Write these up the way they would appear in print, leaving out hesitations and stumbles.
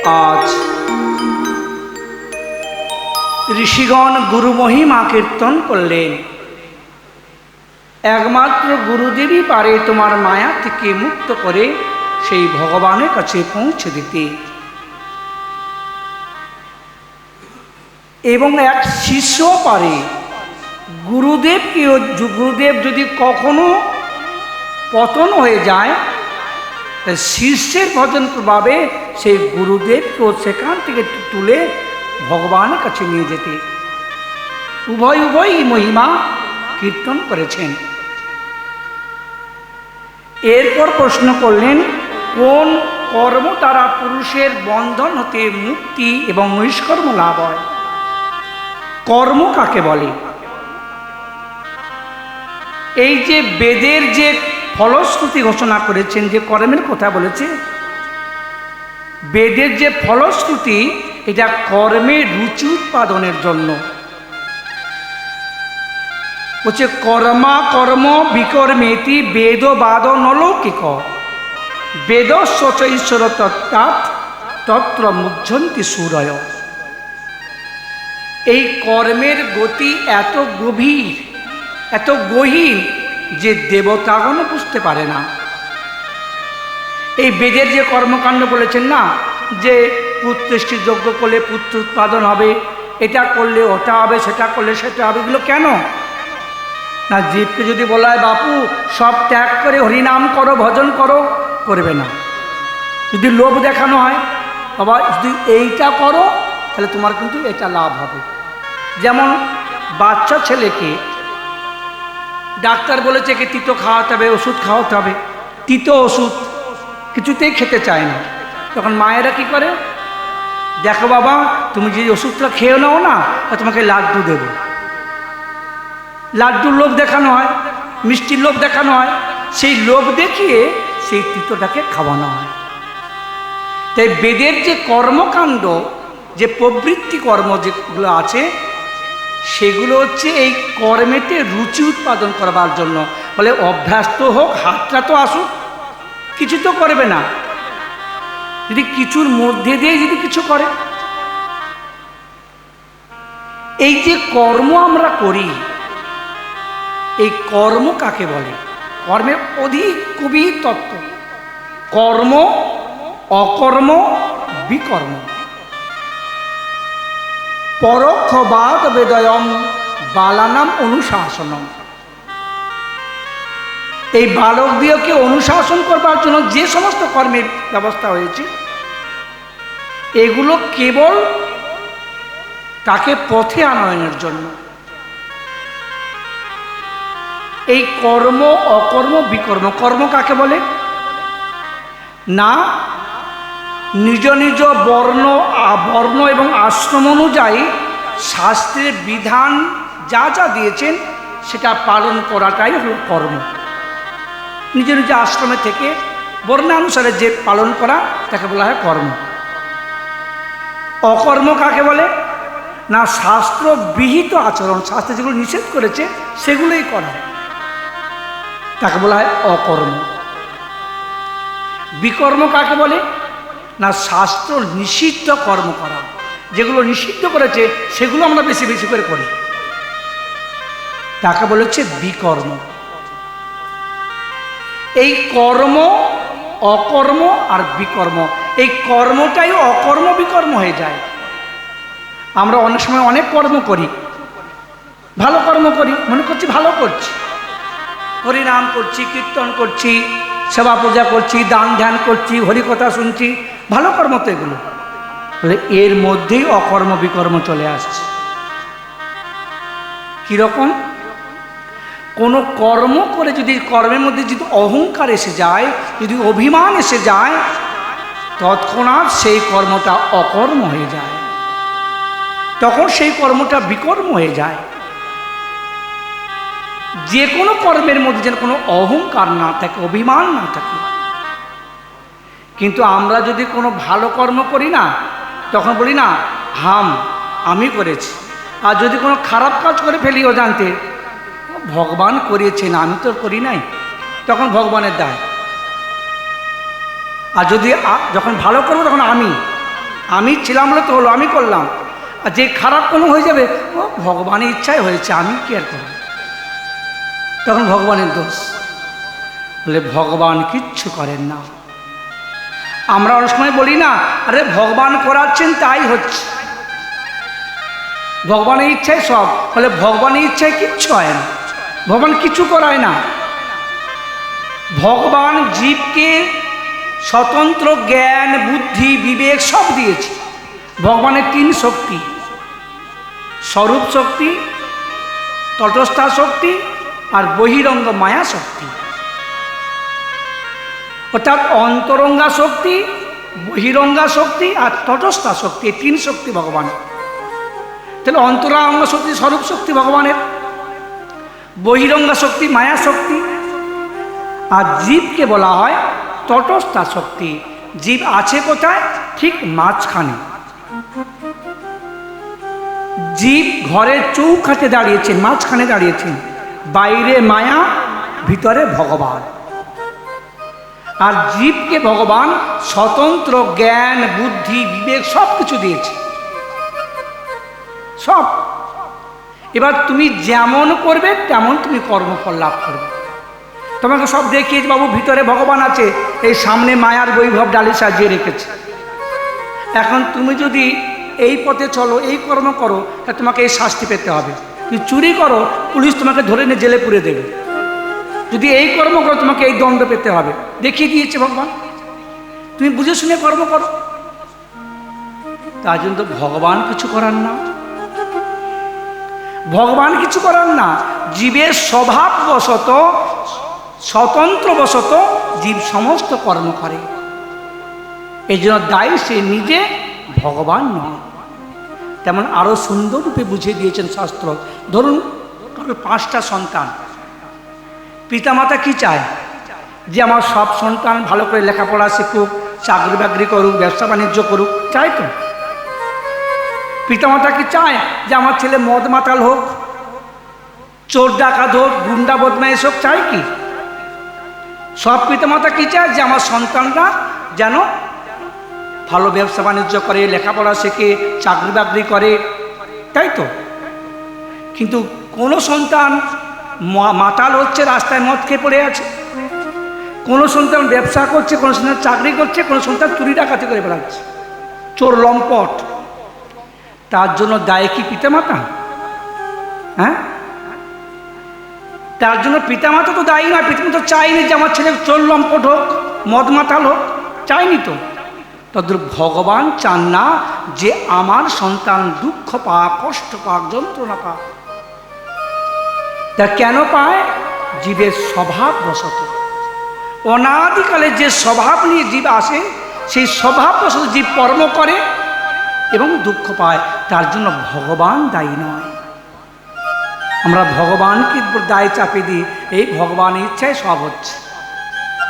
আজ ঋষিগণ গুরু মহিমা কীর্তন করলেন। একমাত্র গুরুদেবই পারে তোমার মায়া থেকে মুক্ত করে সেই ভগবানের কাছে পৌঁছে দিতে। এবং এক শিষ্য পারে গুরুদেব যদি কখনো পতন হয়ে যায়, শিষ্যের ভজন প্রভাবে সেই গুরুদেবকেও সেখান থেকে তুলে ভগবানের কাছে নিয়ে যেতে উভয় মহিমা কীর্তন করেছেন। এরপর প্রশ্ন করলেন, কোন কর্ম দ্বারা পুরুষের বন্ধন হতে মুক্তি এবং নিষ্কর্ম লাভ হয়? কর্ম কাকে বলে? এই যে বেদের যে ফলশ্রুতি ঘোষণা করেছেন, যে কর্মের কথা বলেছে, বেদের যে ফলশ্রুতি, এটা কর্মের রুচি উৎপাদনের জন্য বলছে। কর্মা কর্ম বিকর্মেতি বেদ বাদ নলৌকিক বেদস্য চ ঈশ্বর তত্ত্বাৎ তত্র মুহ্যন্তি সূরয়। এই কর্মের গতি এত গভীর, এত গহীন যে দেবতাগণ বুঝতে পারে না। এই বেদের যে কর্মকাণ্ড বলেছেন না, যে পুত্রেষ্টি যজ্ঞ করলে পুত্র উৎপাদন হবে, এটা করলে ওটা হবে, সেটা করলে সেটা হবে, এগুলো কেন না? জীবকে যদি বলা হয় বাপু সব ত্যাগ করে হরিনাম করো, ভজন করো, করবে না। যদি লোভ দেখানো হয়, বাবা যদি এইটা করো তাহলে তোমার কিন্তু এটা লাভ হবে। যেমন বাচ্চা ছেলেকে ডাক্তার বলেছে কি তিতো খাওয়াতে হবে, ওষুধ খাওয়াতে হবে, তিতো ওষুধ কিছুতেই খেতে চায় না। তখন মায়েরা কি করে, দেখো বাবা তুমি যে ওষুধটা খেয়ে নাও না, তোমাকে লাড্ডু দেবো। লাড্ডুর লোভ দেখানো হয়, মিষ্টির লোভ দেখানো হয়, সেই লোভ দেখিয়ে সেই তিতোটাকে খাওয়ানো হয়। তাই বেদের যে কর্মকাণ্ড, যে প্রবৃত্তি কর্ম যেগুলো আছে, সেগুলো হচ্ছে এই কর্মেতে রুচি উৎপাদন করবার জন্য। বলে অভ্যাস তো হোক, হাতটা তো আসুক, কিছু তো করবে না যদি কিছুর মধ্যে দিয়ে যদি কিছু করে। এই যে কর্ম আমরা করি, এই কর্ম কাকে বলে? কর্মের অধিক গভীর তত্ত্ব। কর্ম, অকর্ম, বিকর্ম। পরোক্ষবাদ বেদয়ম বালানাম অনুশাসনম। এই বালকদিওকে অনুশাসন করবার জন্য যে সমস্ত কর্মের ব্যবস্থা হয়েছে, এগুলো কেবল তাকে পথে আনয়নের জন্য। এই কর্ম, অকর্ম, বিকর্ম। কর্ম কাকে বলে না? নিজ নিজ বর্ণ এবং আশ্রম অনুযায়ী শাস্ত্রের বিধান যা যা দিয়েছেন সেটা পালন করাটাই হল কর্ম। নিজ নিজ আশ্রমে থেকে বর্ণানুসারে যে পালন করা, তাকে বলা হয় কর্ম। অকর্ম কাকে বলে না? শাস্ত্র বিহিত আচরণ, শাস্ত্রে যেগুলো নিষেধ করেছে সেগুলোই করা, তাকে বলা হয় অকর্ম। বিকর্ম কাকে বলে না? শাস্ত্র নিষিদ্ধ কর্ম করা, যেগুলো নিষিদ্ধ করেছে সেগুলো আমরা বেশি বেশি করে করি, তাকে বলেছে বিকর্ম। এই কর্ম, অকর্ম আর বিকর্ম, এই কর্মটাই অকর্ম বিকর্ম হয়ে যায়। আমরা অনেক সময় অনেক কর্ম করি, ভালো কর্ম করি, মনে করছি ভালো করছি, হরিনাম করছি, কীর্তন করছি, সেবা পূজা করছি, দান ধ্যান করছি, হরিকথা শুনছি, ভালো কর্ম তো এগুলো। বলে এর মধ্যেই অকর্ম বিকর্ম চলে আসছে। কীরকম? কোনো কর্ম করে যদি কর্মের মধ্যে যদি অহংকার এসে যায়, যদি অভিমান এসে যায়, তৎক্ষণাৎ সেই কর্মটা অকর্ম হয়ে যায়, তখন সেই কর্মটা বিকর্ম হয়ে যায়। যে কোনো কর্মের মধ্যে যেন কোনো অহংকার না থাকে, অভিমান না থাকে। কিন্তু আমরা যদি কোনো ভালো কর্ম করি না, তখন বলি না আমি করেছি। আর যদি কোনো খারাপ কাজ করে ফেলি অজান্তে, ভগবান করিয়েছেন, আমি তো করি নাই, তখন ভগবানের দায়। আর যদি যখন ভালো করবো তখন আমি, আমি ছিলাম বলে তো হলো, আমি করলাম। আর যে খারাপ কোনো হয়ে যাবে, ও ভগবানের ইচ্ছায় হয়েছে, আমি কি আর করব, তখন ভগবানের দোষ। বলে ভগবান কিচ্ছু করেন না। আমরা অনেক সময় বলি না, আরে ভগবান করাচ্ছেন তাই হচ্ছে, ভগবানের ইচ্ছায় সব। বলে ভগবানের ইচ্ছায় কিচ্ছু হয় না, ভগবান কিছু করায় না। ভগবান জীবকে স্বতন্ত্র জ্ঞান, বুদ্ধি, বিবেক সব দিয়েছে। ভগবানের 3 শক্তি, স্বরূপ শক্তি, তটস্থা শক্তি আর বহিরঙ্গ মায়া শক্তি। অর্থাৎ অন্তরঙ্গা শক্তি, বহিরঙ্গা শক্তি আর তটস্থা শক্তি, এই 3 শক্তি ভগবান। তাহলে অন্তরঙ্গ শক্তি স্বরূপ শক্তি ভগবানের, বহিরঙ্গা শক্তি মায়া শক্তি, আর জীবকে বলা হয় তটস্থা শক্তি। জীব আছে কোথায়? ঠিক মাঝখানে। জীব ঘরের চৌকাঠে দাঁড়িয়েছেন, মাঝখানে দাঁড়িয়েছেন। বাইরে মায়া, ভিতরে ভগবান। আর জীবকে ভগবান স্বতন্ত্র জ্ঞান, বুদ্ধি, বিবেক সব কিছু দিয়েছে, সব। এবার তুমি যেমন করবে তেমন তুমি কর্মফল লাভ করবে। তোমাকে সব দেখিয়েছে, বাবু ভিতরে ভগবান আছে, এই সামনে মায়ার বৈভব ডালি সাজিয়ে রেখেছে। এখন তুমি যদি এই পথে চলো, এই কর্ম করো, তা তোমাকে এই শাস্তি পেতে হবে। তুমি চুরি করো, পুলিশ তোমাকে ধরে নিয়ে জেলে পুরে দেবে। যদি এই কর্ম করো, তোমাকে এই দণ্ড পেতে হবে। দেখিয়ে দিয়েছে ভগবান, তুমি বুঝে শুনে কর্ম করো। তার জন্য তো ভগবান কিছু করার না, ভগবান কিছু করার না। জীবের স্বভাববশত, স্বতন্ত্রবশত জীব সমস্ত কর্ম করে। এই জন্য দায়ী সে নিজে, ভগবান নয়। তেমন আরো সুন্দর রূপে বুঝিয়ে দিয়েছেন শাস্ত্র। ধরুন 5টা সন্তান, পিতামাতা কি চায়? যে আমার সব সন্তান ভালো করে লেখাপড়া শিখুক, চাকরি বাকরি করুক, ব্যবসা বাণিজ্য করুক, চায় তো? পিতামাতা কি চায় যে আমার ছেলে মদ মাতাল হোক, চোর ডাকাত হোক, গুন্ডা বদমাইশ হোক? চায় কি? সব পিতামাতা কি চায়? যে আমার সন্তানরা যেন ভালো ব্যবসা বাণিজ্য করে, লেখাপড়া শেখে, চাকরি বাকরি করে, তাই তো? কিন্তু কোনো সন্তান মাতাল হচ্ছে, রাস্তায় মদ খেয়ে পড়ে আছে, কোনো সন্তান ব্যবসা করছে, কোনো সন্তান চাকরি করছে, কোনো সন্তান চুরি ডাকাতি করে বেড়াচ্ছে, চোর লম্পট। তার জন্য দায়ী কি পিতামাতা? হ্যাঁ, তার জন্য পিতামাতা তো দায়ী নয়। পিতামাতা চাইনি যে আমার ছেলে চোর লম্পট হোক, মদ মাতাল হোক, চাইনি তো। তদ্রূপ ভগবান চান না যে আমার সন্তান দুঃখ পাক, কষ্ট পাক, যন্ত্রণা পাক। তা কেন পায়? জীবের স্বভাববশত। অনাদিকালে যে স্বভাব নিয়ে জীব আসে, সেই স্বভাববশত জীব কর্ম করে এবং দুঃখ পায়। তার জন্য ভগবান দায়ী নয়। আমরা ভগবানকে দায় চাপিয়ে দিই, এই ভগবানের ইচ্ছায় সব হচ্ছে।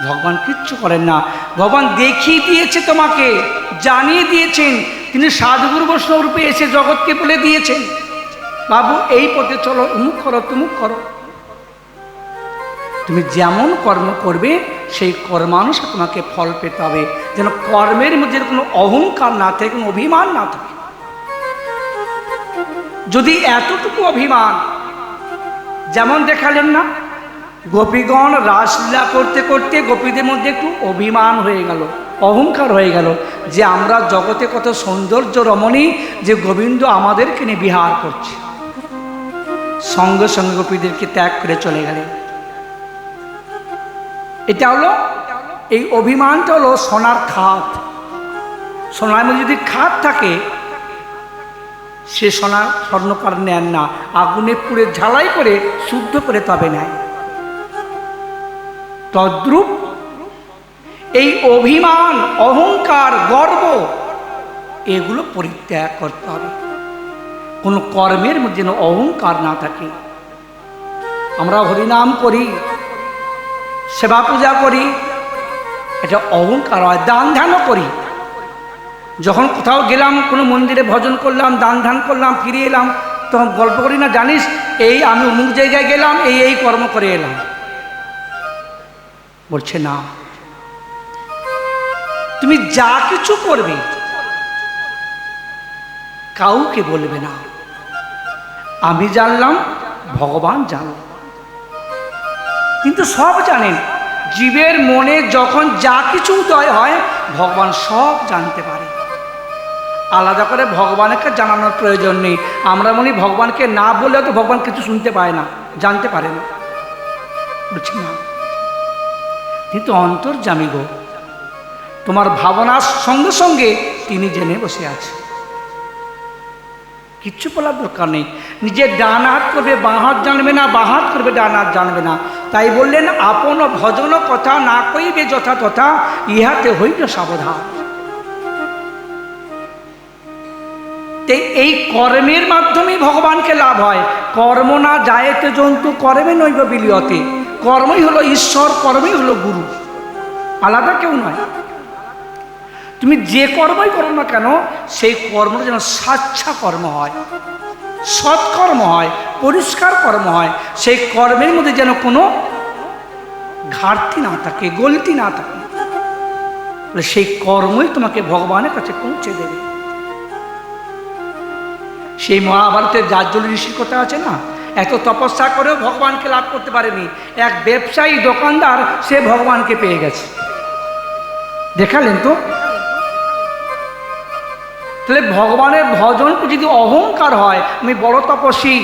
ভগবান কিচ্ছু করেন না। ভগবান দেখিয়ে দিয়েছে, তোমাকে জানিয়ে দিয়েছেন। তিনি সাধুগুরু বৈষ্ণব রূপে এসে জগৎকে বলে দিয়েছেন, বাবু এই পথে চলো, অমুক করো, তুমুক করো। তুমি যেমন কর্ম করবে সেই কর্মানুসারে তোমাকে ফল পেতে হবে। যেন কর্মের মধ্যে কোনো অহংকার না থাকে, কোনো অভিমান না থাকে। যদি এতটুকু অভিমান, যেমন দেখালেন না, গোপীগণ রাসলীলা করতে করতে গোপীদের মধ্যে একটু অভিমান হয়ে গেল, অহংকার হয়ে গেল, যে আমরা জগতে কত সৌন্দর্য রমণী, যে গোবিন্দ আমাদেরকে নিয়ে বিহার করছে। সঙ্গে সঙ্গে গোপীদেরকে ত্যাগ করে চলে গেলেন। এটা হলো, এই অভিমানটা হলো সোনার খাত। সোনার মধ্যে যদি খাত থাকে, সে সোনা স্বর্ণকার নেন না, আগুনে পুড়ে ঝালাই করে শুদ্ধ করে তবে নেয়। তদ্রূপ এই অভিমান, অহংকার, গর্ব, এগুলো পরিত্যাগ করতে হবে। কোনো কর্মের মধ্যে যেন অহংকার না থাকে। আমরা হরিনাম করি, সেবা পূজা করি, এটা অহংকার হয়। দান ধ্যানও করি। যখন কোথাও গেলাম, কোনো মন্দিরে ভজন করলাম, দান ধ্যান করলাম, ফিরে এলাম, তখন গল্প করি না, জানিস এই আমি অমুক জায়গায় গেলাম, এই কর্ম করে এলাম। বলছে না, তুমি যা কিছু করবে কাউকে বলবে না। আমি জানলাম, ভগবান জানল। কিন্তু সব জানেন, জীবের মনে যখন যা কিছু উদয় হয় ভগবান সব জানতে পারে। আলাদা করে ভগবানকে জানানোর প্রয়োজন নেই। আমরা মনে ভগবানকে না বললেও তো ভগবান কিছু শুনতে পায় না, জানতে পারে না, বুঝছি না। কিন্তু অন্তর্যামী গো, তোমার ভাবনার সঙ্গে সঙ্গে তিনি জেনে বসে আছে। কিচ্ছু বলার দরকার নেই। নিজের ডান হাত করবে বাঁ হাত জানবে না, বাঁ হাত করবে ডান হাত জানবে না। তাই বললেন, আপন ভজন কথা না কইবে যথা তথা, ইহাতে হইবে সাবধান। এই কর্মের মাধ্যমেই ভগবানকে লাভ হয়। কর্ম না যায়েতে জন্তু কর্মে নৈব বিলিয়তে। কর্মই হলো ঈশ্বর, কর্মই হলো গুরু, আলাদা কেউ নয়। তুমি যে কর্মই করো না কেন, সেই কর্মটা যেন সাচ্ছা কর্ম হয়, সৎকর্ম হয়, পরিষ্কার কর্ম হয়। সেই কর্মের মধ্যে যেন কোনো ঘাটতি না থাকে, গলতি না থাকে। সেই কর্মই তোমাকে ভগবানের কাছে পৌঁছে দেবে। সেই মহাভারতের জাজ্জলি ঋষির কথা আছে না, এত তপস্যা করেও ভগবানকে লাভ করতে পারেনি। এক ব্যবসায়ী দোকানদার সে ভগবানকে পেয়ে গেছে। দেখালেন তো? তাহলে ভগবানের ভজনকে যদি অহংকার হয়, আমি বড় তপস্বী,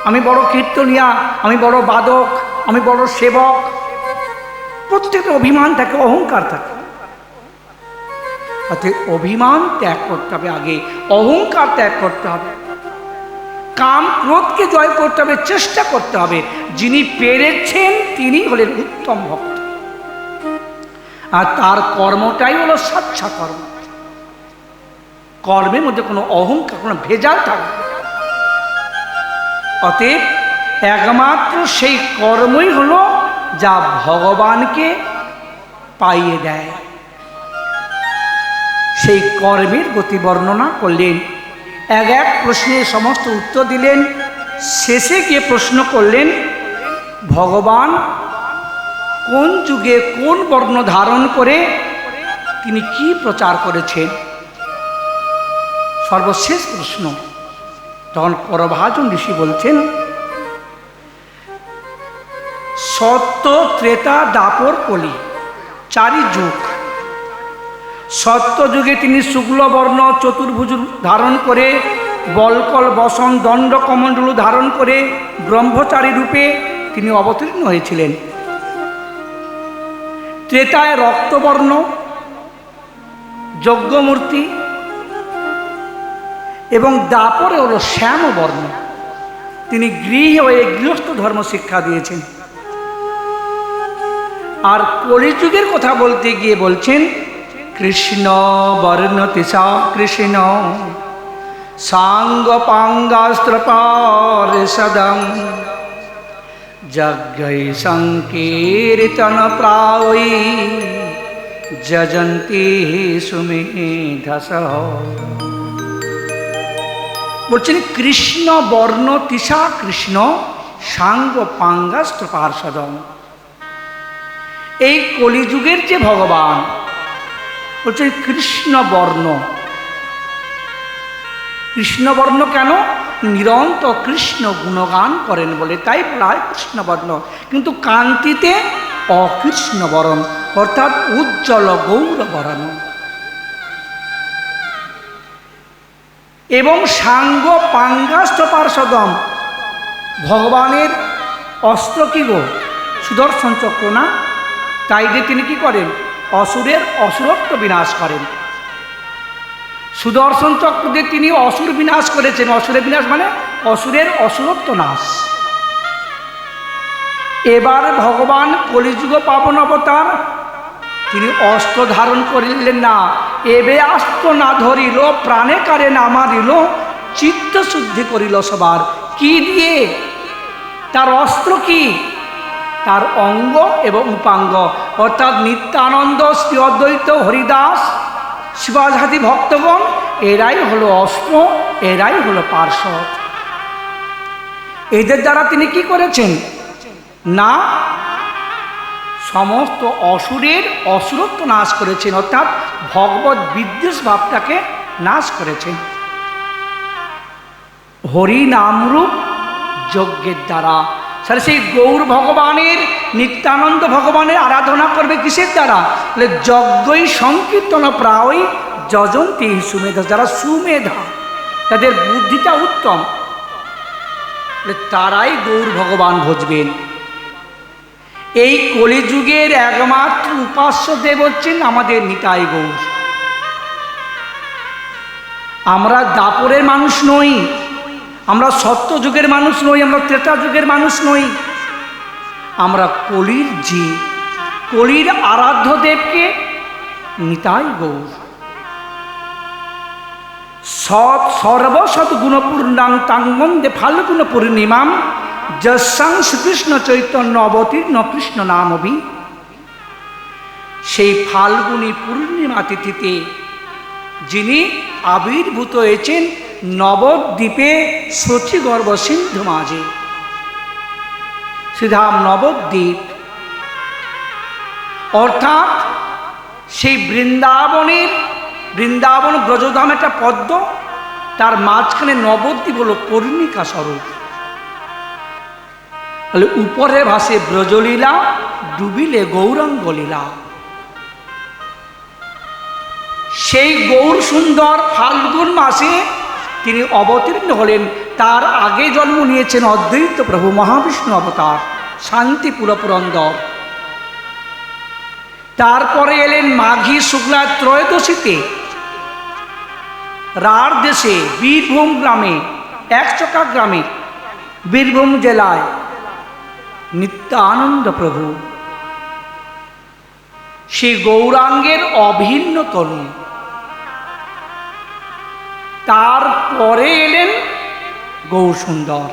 আমি বড় কীর্তনিয়া, আমি বড় বাদক, আমি বড় সেবক, প্রত্যেকের অভিমান থাকে, অহংকার থাকে। অর্থাৎ অভিমান ত্যাগ করতে হবে, আগে অহংকার ত্যাগ করতে হবে, কাম ক্রোধকে জয় করতে হবে, চেষ্টা করতে হবে। যিনি পেরেছেন তিনি হলেন উত্তম ভক্ত, আর তার কর্মটাই হলো সাচ্ছা কর্ম। কর্মের মধ্যে কোনো অহংকার, কোনো ভেজাল থাকবে। অতএব একমাত্র সেই কর্মই হলো যা ভগবানকে পাইয়ে দেয়। সেই কর্মের গতি বর্ণনা করলেন, এক এক প্রশ্নের সমস্ত উত্তর দিলেন। শেষে গিয়ে প্রশ্ন করলেন, ভগবান কোন যুগে কোন বর্ণ ধারণ করে তিনি কি প্রচার করেছেন? সর্বশেষ প্রশ্ন। তখন করভাজন ঋষি বলছেন, সত্য, ত্রেতা, দ্বাপর, কলি, চারি যুগ। সত্য যুগে তিনি শুক্ল বর্ণ চতুর্ভুজ ধারণ করে, বলকল বসন দণ্ড কমণ্ডল ধারণ করে ব্রহ্মচারী রূপে তিনি অবতীর্ণ হয়েছিলেন। ত্রেতায় রক্তবর্ণ যজ্ঞমূর্তি, এবং দাপরে হলো শ্যাম বর্ণ, তিনি গৃহে হয়ে গৃহস্থ ধর্ম শিক্ষা দিয়েছেন। আর কলিযুগের কথা বলতে গিয়ে বলছেন, কৃষ্ণ বর্ণ তিসা কৃষ্ণ সাঙ্গ পাঙ্গাস্ত্র পারিষদম যজ্ঞৈ সংকীর্তন প্রায়ৈ যজন্তি সুমেধসঃ। বলছেন কৃষ্ণ বর্ণ তিসা কৃষ্ণ সাঙ্গ পাঙ্গাস্ত্র পার্ষদম। এই কলিযুগের যে ভগবান বলছে কৃষ্ণ বর্ণ। কৃষ্ণ বর্ণ কেন? নিরন্তর কৃষ্ণ গুণগান করেন বলে তাই বলা হয় কৃষ্ণ বর্ণ। কিন্তু কান্তিতে অকৃষ্ণ বরণ, অর্থাৎ উজ্জ্বল গৌর বরণ। এবং সাঙ্গ পাঙ্গাস্ত্র পার্ষদম, ভগবানের অস্ত্র কি গো? সুদর্শন চক্র না? তাই যে তিনি কি করেন? অসুরের অসুরত্ব বিনাশ করেন। সুদর্শন চক্র দিয়ে তিনি অসুর বিনাশ করেছেন। অসুরের বিনাশ মানে অসুরের অসুরত্ব নাশ। এবার ভগবান কলিযুগ পাবন অবতার, তিনি অস্ত্র ধারণ করিলেন না। এবে অস্ত্র না ধরিল, প্রাণে কারে না মারিল, চিত্ত শুদ্ধি করিল সবার। কি দিয়ে? তার অস্ত্র কি? তার অঙ্গ এবং উপাঙ্গ, অর্থাৎ নিত্যানন্দ, শ্রী অদ্বৈত, হরিদাস, শিবাজাদি ভক্তগণ, এরাই হলো অস্ত্র, এরাই হলো পার্শ্বদ। এদের দ্বারা তিনি কি করেছেন না সমস্ত অসুরের অসুরত্ব নাশ করেছেন, অর্থাৎ ভগবত বিদ্বেষ ভাবটাকে নাশ করেছেন। হরি নামরূপ যজ্ঞের দ্বারা। তাহলে সেই গৌর ভগবানের, নিত্যানন্দ ভগবানের আরাধনা করবে কিসের দ্বারা? তাহলে যজ্ঞই সংকীর্তন প্রায়ই যজন্তি সুমেধা, যারা সুমেধা, তাদের বুদ্ধিটা উত্তম, তারাই গৌর ভগবান ভজবেন। এই কলিযুগের একমাত্র উপাস্য দেব হচ্ছেন আমাদের নিতাই গৌর। আমরা দাপরের মানুষ নই, আমরা সত্যযুগের মানুষ নই, আমরা ত্রেতা যুগের মানুষ নই, আমরা কলির জীব। কলির আরাধ্য দেবকে নিতাই গৌর। সৎ সর্বসৎ গুণপূর্ণাং তাং বন্দে ফাল্গুন পূর্ণিমাম যস্যাং শ্রীকৃষ্ণ চৈতন্য অবতীর্ণ কৃষ্ণ নামবি। সেই ফাল্গুনী পূর্ণিমা তিথিতে যিনি আবির্ভূত হয়েছেন নবদ্বীপে শচীগর্ভ সিন্ধু মাঝে, শ্রীধাম নবদ্বীপ, অর্থাৎ সেই বৃন্দাবন ব্রজধাম একটা পদ্ম, তার মাঝখানে নবদ্বীপ হল কর্ণিকা স্বরূপ। তাহলে উপরে ভাসে ব্রজলীলা, ডুবিলে গৌরাঙ্গ লীলা। সেই গৌর সুন্দর ফাল্গুন মাসে তিনি অবতীর্ণ হলেন। তার আগে জন্ম নিয়েছেন অদ্বৈত প্রভু মহাবিষ্ণু অবতার শান্তিপুর পুরন্দর। তারপরে এলেন মাঘী শুক্লা ত্রয়োদশীতে রাঢ় দেশে বীরভূম গ্রামে, একচকা গ্রামে, বীরভূম জেলায় নিত্যানন্দ প্রভু, সেই গৌরাঙ্গের অভিন্ন তনু। তারপরে এলেন গৌর সুন্দর,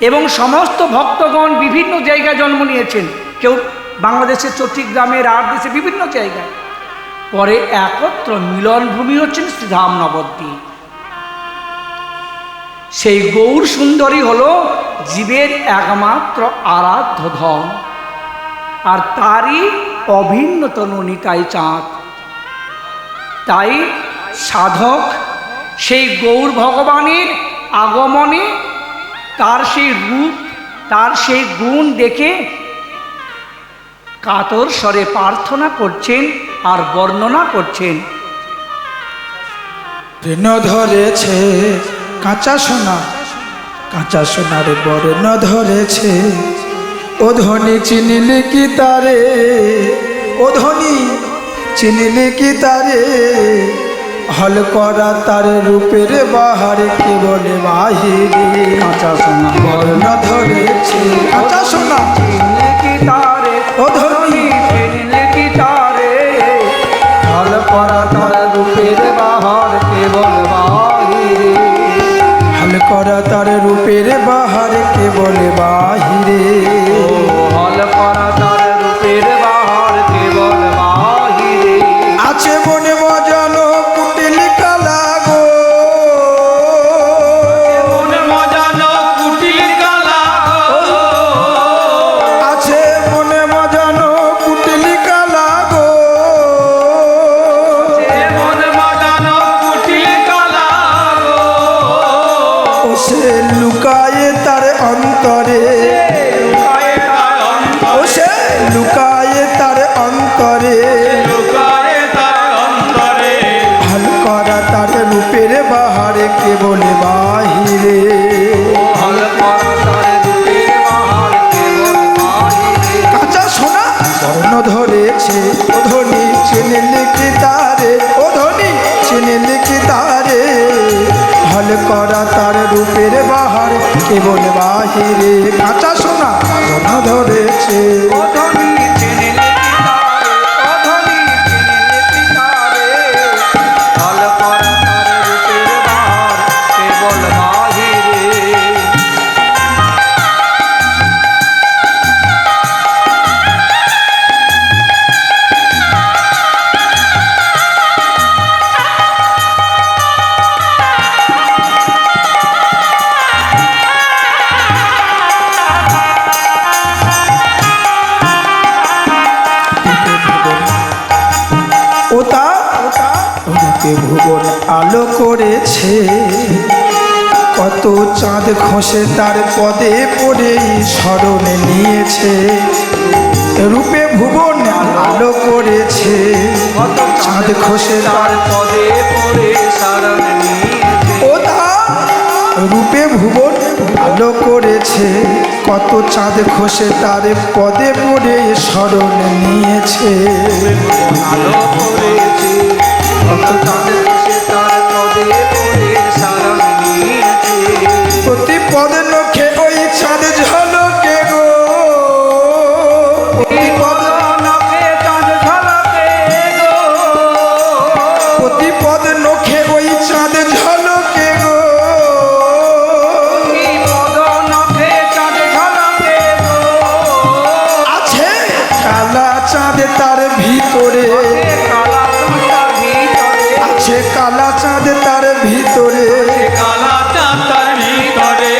এবং সমস্ত ভক্তগণ বিভিন্ন জায়গায় জন্ম নিয়েছেন। কেউ বাংলাদেশের চট্টগ্রামে, রাঢ় দেশে, বিভিন্ন জায়গায়। পরে একত্র মিলনভূমি হচ্ছেন শ্রীধাম নবদ্বীপ। সেই গৌর সুন্দরী হল জীবের একমাত্র আরাধ্য ধন, আর তারই অভিন্ন তনু নিতাই চাঁদ। তাই সাধক সেই গৌর ভগবানের আগমনে, তার সেই রূপ, তার সেই গুণ দেখে কাতর স্বরে প্রার্থনা করছেন আর বর্ণনা করছেন। বর্ণ ধরেছে কাঁচা সোনা, কাঁচা সোনার বর্ণ ধরেছে। ও ধনী চিনিলি কি তারে, ও ধনী চিনিলি কি তারে, হল করা তার রূপের বাহারে কে বলে বাহিরে। কাঁচা সোনা বর্ণ ধরেছে কাঁচা সোনা, চিনলে কি তারে, ও ধনী চিনলে কি তারে, হল করা তার রূপের বাহার কেবল বাহিরে। হল করা তার রূপের বাহারে কে বলে বাহিরে। হল করা তার রূপের বাহার কেবল বাহিরে। আছে বনে মজানো কুটিল কালা গো, মনে মজানো কুটিল কালা গো, আছে বনে মজানো কুটিল কালা গো, মনে মজানো কুটিল কালা গো। ও সে লুকায়ে তার অন্তরে, ও সে লুকায়ে তার অন্তরে, হল করা তার রূপের বাহারে কে বলে বাহিরে। হল করা তার রূপের বাহার কেবল বাহিরে। কাঁচা সোনা বর্ণ ধরেছে, ও ধনী চিনিলি কি তারে, ও ধনী চিনিলি কি তারে, হল করা তার রূপের বাহার কে বলে বাহিরে। কাঁচা সোনা বর্ণ ধরেছে, অধনী চিনলে কি তারে, অধনী চিনলে কি তারে, হল করা তার রূপের বাহার কেবল বাহিরে। ওতা রূপে ভুবন আলো করেছে, কত চাঁদ খসে তার পদে পড়ে স্মরণ নিয়েছে, রূপে ভুবন আলো করেছে। চাঁদ খসে তার পদে পড়ে শরণ নিয়েছে, ও তার রূপে ভুবন আলো করেছে, কত চাঁদ খসে তার পদে পড়ে স্মরণ নিয়েছে। আলো করেছে, কত চাঁদ খসে তার পদে পড়ে শরণ নিয়েছে। প্রতি পদ নখে ওই চাঁদ ঝলকে গো, প্রতি পদ নখে চাঁদ ঝলকে গো, প্রতি পদ নখে ওই চাঁদ ঝলকে গো, এই পদ নখে চাঁদ ঝলকে গো। আছে কালা চাঁদ তার ভিতরে, কালা চাঁদ ভিতরে, আছে কালা চাঁদ তার ভিতরে, কালা চাঁদ তার ভিতরে।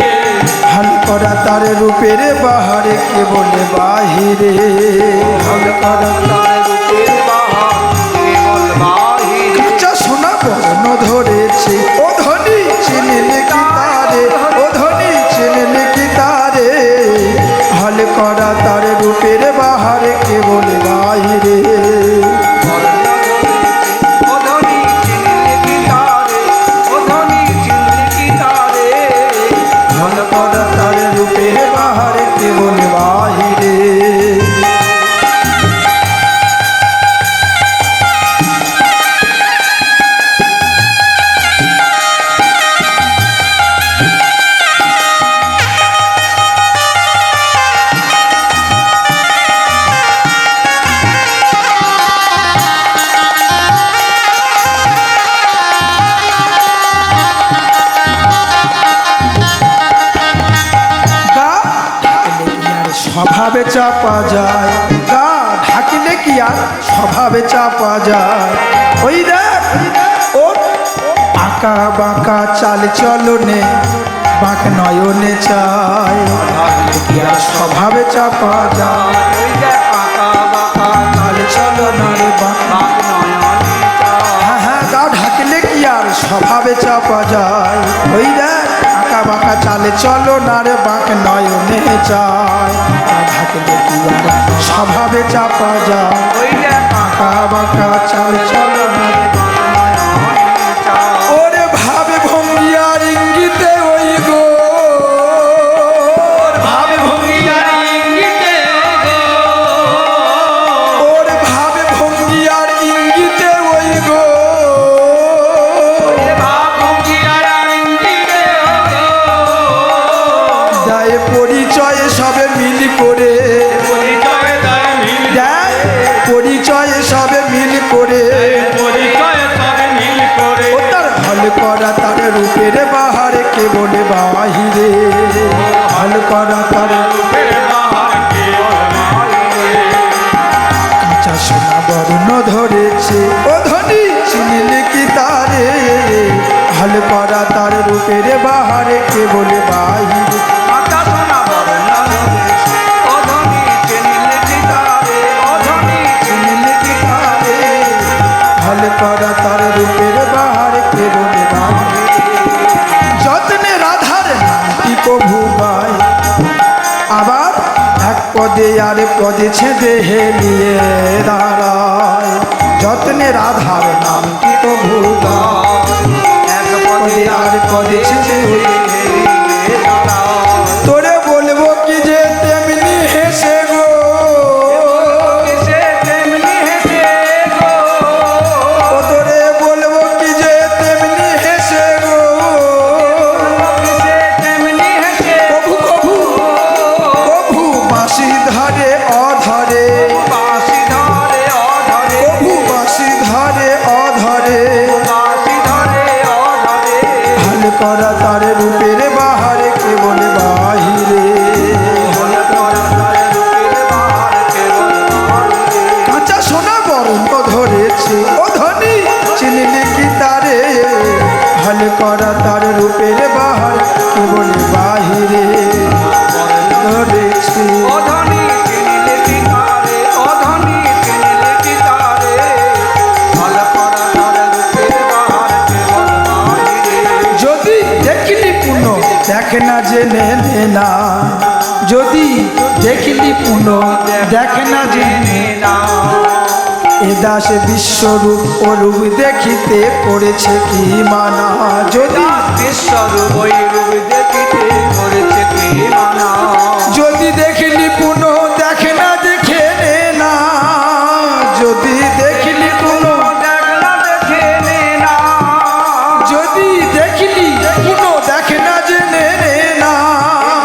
হাল করা তার রূপের বাহারে কেবল বাহিরে, হাল করা তার রূপের বাহার কেবল বাহিরে। কাঁচা সোনা বর্ণ ধরেছে, ও ধনী চিনলে কি তারে, ও ধনী চিনলে কি তারে, হাল করা তার রূপের বাহারে কেবল বাহিরে। ও ধনী চিনলে কি তারে, ও ধনী চিনলে কি তারে। হাল করা তার রূপের বাহারে কেবল বাহিরে। গা ঢাকলে কি আর স্বভাবে চাপা যায়, গা ঢাকলে কি আর স্বভাবে চাপা যায়। ওই দেখ ওর আঁকা বাঁকা চাল চলনে, বাঁক নয়নে চায়, ঢাকলে কি আর স্বভাবে চাপা যায়। ওই যে পাকা বাঁকা চাল চলনারে বাঁক, বাঁক নয়নে চায়। হ্যাঁ হ্যাঁ, গা ঢাকলে কি আর স্বভাবে চাপা যায়। ওই দেখ আঁকা বাঁকা চালে চলো না রে, বাঁক নয়নে চায়, গা ঢাকলে কি আর স্বভাবে চাপা যায়। ওই যে পাকা আঁকা বাঁকা চাল চলো না রে, বাঁক নয়নে চায়। ওরে ভাবে ভঙ্গি আর ইঙ্গিতে ওই গো, ভাবে ভঙ্গি আর ইঙ্গিতে গো, ওরে ভাবে ভঙ্গি আর ইঙ্গিতে ওই গো, ভাব ভঙ্গির ইঙ্গিতে গো। দেয় পরিচয়ে সবে মিল করে, পরিচয় দেয় মিল, দেয় পরিচয়ে সবে মিল করে, পরিচয় সবে মিল করে। ও তার হল করা তার রূপের বাহারে কেবল বাহিরে, হল করা তার রূপের বাহার কেবল বাহিরে। কাঁচা সোনা বর্ণ ধরেছে, ও ধনী চিনলে কি তারে, হল করা তার রূপের বাহারে কেবল বাহিরে। কাঁচা সোনা বর্ণ ধরেছে, ও ধনী চিনলে কি তারে, ও ধনী চিনলে কি তারে। হল করা তার রূপের বাহারে কেবল বাহিরে। যত্নে রাধার নামটি প্রভু গায়, আবার এক পদে আর পদে ছেদে হেলিয়ে দাঁড়ায়। যত্নে রাধার নামটি প্রভু গায়, এক পদে আর পদে ছেদে হেলিয়ে, দাঁড়ায়। তোরে বলবো কি যে তেমনি হেসে গো, সে তেমনি হেসে গো, ও তোরে বলবো কি যে তেমনি হেসে গো, সে তেমনি হেসে প্রভু প্রভু প্রভু বাঁশি ধরে অধরে, বাঁশি ধরে অধরে, প্রভু বাঁশি ধরে অধরে, বাঁশি ধরে অধরে। হাল করা তার রূপের বাহারে কেবল বাহিরে, হল করা তার রূপের বাহার কেবল বাহিরে। কাঁচা সোনা বর্ণ ধরেছে, ও ধনী চিনলে কি তারে, হাল করা তার রূপের বাহার কেবল বাহিরে ধরেছে। অধনী চিনলে কি তারে, অধনী চিনলে কি তারে। হল করা তার রূপের বাহার কেবল বাহিরে। যদি দেখিলি পুনঃ দেখিলি পুনঃ দেখ না জেনে না এ দাস বিশ্বরূপ অরূপ দেখিতে করেছে কি মানা যদি বিশ্বরূপ ওই রূপ দেখিতে করেছে কি মানা যদি দেখিলি পুনঃ দেখ না দেখে নে না যদি দেখিলি পুনঃ দেখ না দেখে নে না যদি দেখিলি পুনঃ দেখ না জেনে নে না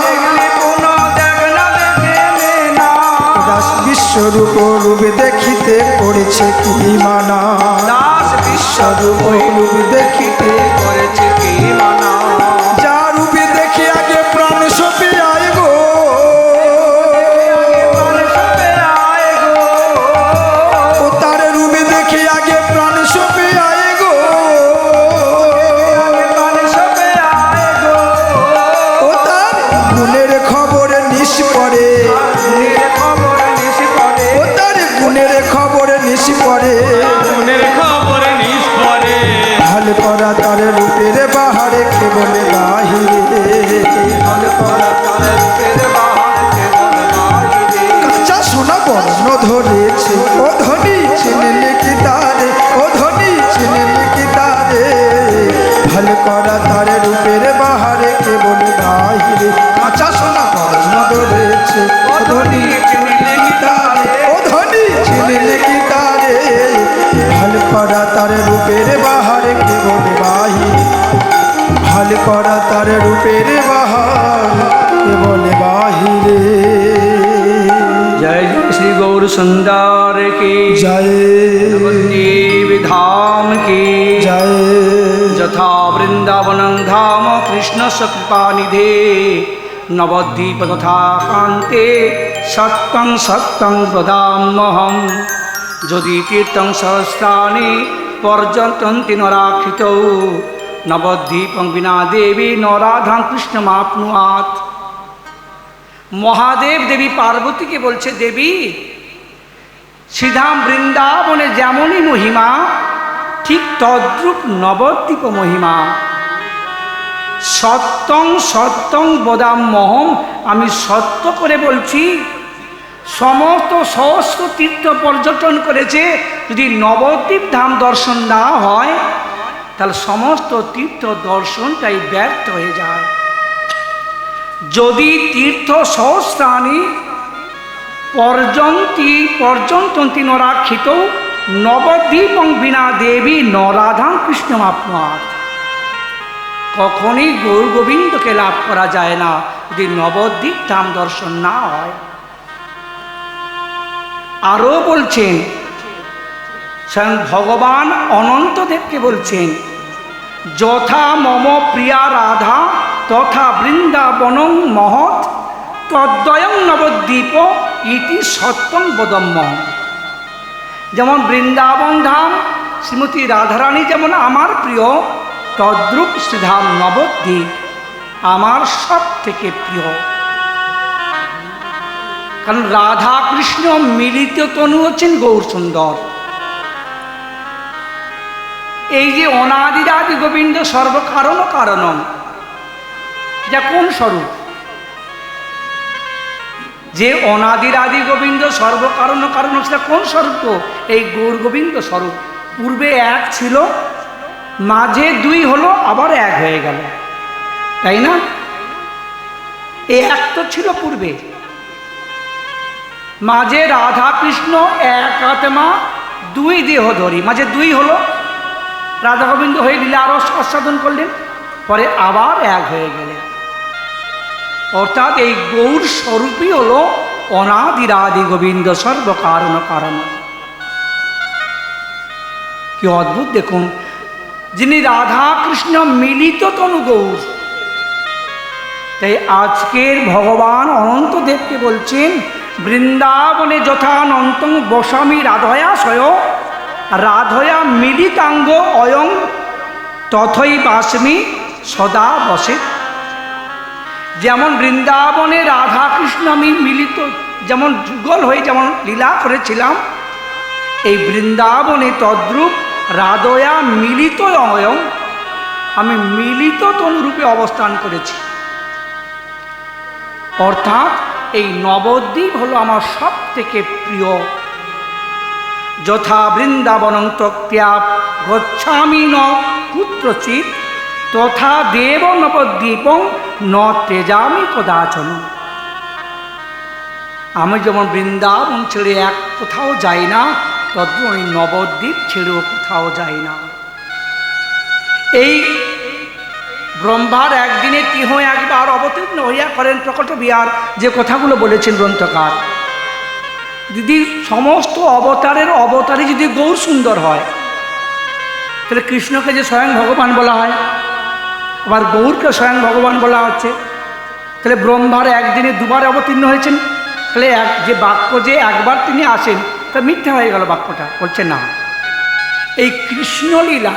দেখলি কোনো দেখ না দেখে নে না দাস বিশ্বরূপ রূপ দেখিতে করেছে কি মানা দাস বিশ্বরূপ ওই রূপ দেখিতে করেছে কি মানা যা রূপে দেখে আগে প্রাণ সপে আয় গো ও তার রূপে দেখে আগে প্রাণ সপে আয় গো ও তার গুণের খবর নিশ পড়ে ও তার গুণের খবর নিশ পড়ে হাল করা তার রূপের বাহারে কেবল বাহিরে হাল করা কাঁচা সোনা বর্ণ ধরেছে ও ধনী চিনলে কি তারে ও ধনী চিনলে কি তারে হাল করা তার রূপের বাহারে কেবল বাহিরে কাঁচা সোনা বর্ণ ধরেছে ও ধনী চিনলে কি তারে ও ধনী চিনলে কি তারে হাল করা তার রূপের বাহারে কেবল বাহিরে হাল করা তার রূপের বাহার কেবল বাহিরে जय जय श्री गौर सुंदर की जय नवद्वीप धाम की जय यथा वृंदावनं धाम कृष्णस्य कृपानिधे नवद्वीप तथा कान्ते सत्यं सत्यं वदाम्यहं यदि तीर्थं सहस्राणि पर्यटन्ति नराखितौ नवद्वीपं विना देवी नराधां कृष्णमाप्नुयात्। মহাদেব দেবী পার্বতীকে বলছে, দেবী শ্রীধাম বৃন্দাবনে যেমনই মহিমা ঠিক তদ্রূপ নবদ্বীপ মহিমা। সত্যং সত্যং বদাম্যহম, আমি সত্য করে বলছি সমস্ত সহস্র তীর্থ পর্যটন করেছে, যদি নবদ্বীপ ধাম দর্শন না হয় তাহলে সমস্ত তীর্থ দর্শনটাই ব্যর্থ হয়ে যায়। যদি তীর্থ সহস্রাণি পর্যন্তন্তি নরাক্ষিত নবদ্বীপং বিনা দেবী নরাধাম কৃষ্ণমাপ্নুয়াৎ। কখনই গৌর গোবিন্দকে লাভ করা যায় না যদি নবদ্বীপ ধাম দর্শন না হয়। আরও বলছেন, স্বয়ং ভগবান অনন্তদেবকে বলছেন, যথা মম প্রিয়া রাধা তথা বৃন্দাবনং মহৎ তদ্বয়ং নবদ্বীপ ইতি সত্যং বদম্যহম। যেমন বৃন্দাবন ধাম শ্রীমতী রাধারানী যেমন আমার প্রিয়, তদ্রূপ শ্রীধাম নবদ্বীপ আমার সব থেকে প্রিয়। কারণ রাধা কৃষ্ণ মিলিত তনু হচ্ছেন গৌর সুন্দর। এই যে অনাদিরাদি গোবিন্দ সর্বকারণ কারণম, যা কোন স্বরূপ? যে অনাদিরাদি গোবিন্দ সর্বকারণ কারণ সেটা কোন স্বরূপ? তো এই গৌর গোবিন্দ স্বরূপ। পূর্বে এক ছিল, মাঝে দুই হলো, আবার এক হয়ে গেল, তাই না? এই এক তো ছিল পূর্বে, মাঝে রাধা কৃষ্ণ এক আত্মা দুই দেহধরী, মাঝে দুই হলো, রাধা গোবিন্দ হয়ে লীলা রস আস্বাদন করলেন, পরে আবার এক হয়ে গেলেন। অর্থাৎ এই গৌর স্বরূপই হলো অনাদিরাদি গোবিন্দ সর্বকারণ কারণ। কি অদ্ভুত দেখুন, যিনি রাধা কৃষ্ণ মিলিত তনু গৌর। তাই আজকের ভগবান অনন্তদেবকে বলছেন, বৃন্দাবনে যথানন্তং বসামি রাধয়াশয় রাধয়া মিলিতাঙ্গ অয়ং তথৈ বাস্মি সদা বসে। যেমন বৃন্দাবনে রাধা কৃষ্ণ আমি মিলিত, যেমন যুগল হয়ে যেমন লীলা করেছিলাম, এই বৃন্দাবনে তদ্রূপ রাধয়া মিলিত অয়ং, আমি মিলিত তনুরূপে অবস্থান করেছি। অর্থাৎ এই নবদ্বীপ হলো আমার সব থেকে প্রিয়। যথা বৃন্দাবনং ত্যক্ত্বা গচ্ছামি ন কুত্রচিৎ তথা দেব নবদ্বীপং ন তেজামি কদাচন। আমি যেমন বৃন্দাবন ছেড়ে এক কোথাও যাই না, তদ্রুপ আমি নবদ্বীপ ছেড়েও কোথাও যাই না। এই ব্রহ্মার একদিনে তিহ একবার অবতীর্ণ হইয়া করেন প্রকট বিহার, যে কথাগুলো বলেছেন গ্রন্থকার। যদি সমস্ত অবতারের অবতারই যদি গৌর সুন্দর হয়, তাহলে কৃষ্ণকে যে স্বয়ং ভগবান বলা হয়, আবার গৌরকে স্বয়ং ভগবান বলা হচ্ছে, তাহলে ব্রহ্মার একদিনে দুবার অবতীর্ণ হয়েছেন, তাহলে যে বাক্য যে একবার তিনি আসেন তা মিথ্যা হয়ে গেল বাক্যটা, বলছে না। এই কৃষ্ণলীলা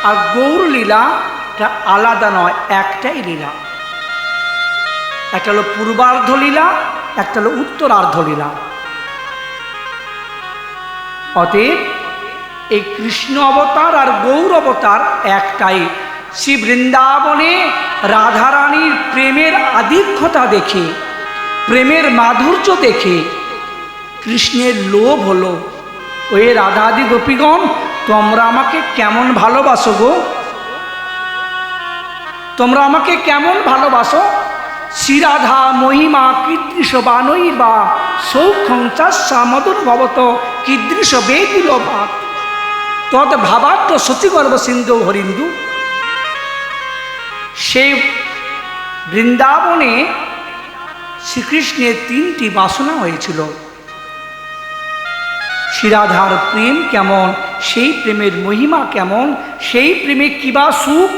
আর গৌর লীলাটা আলাদা নয়, একটাই লীলা। একটা হলো পূর্বার্ধ লীলা, একটা হলো উত্তরার্ধ লীলা। অতএব এই কৃষ্ণ অবতার আর গৌর অবতার একটাই। শ্রী বৃন্দাবনে রাধারানীর প্রেমের আধিক্যতা দেখে, প্রেমের মাধুর্য দেখে কৃষ্ণের লোভ হলো, ওই রাধাদি গোপীগণ তোমরা আমাকে কেমন ভালোবাসো গো, তোমরা আমাকে কেমন ভালোবাসো। শ্রীরাধা মহিমা কীদৃশ বানৈ বা সৌখ্যং চাস্যা মদন ভবত কীদৃশ বেদিল ভাত তৎ ভাবাত্ম সচিগর্ভ সিন্ধু হরিন্দু। সেই বৃন্দাবনে শ্রীকৃষ্ণের তিনটি বাসনা হয়েছিল। শ্রীরাধার প্রেম কেমন, সেই প্রেমের মহিমা কেমন, সেই প্রেমে কিবা সুখ,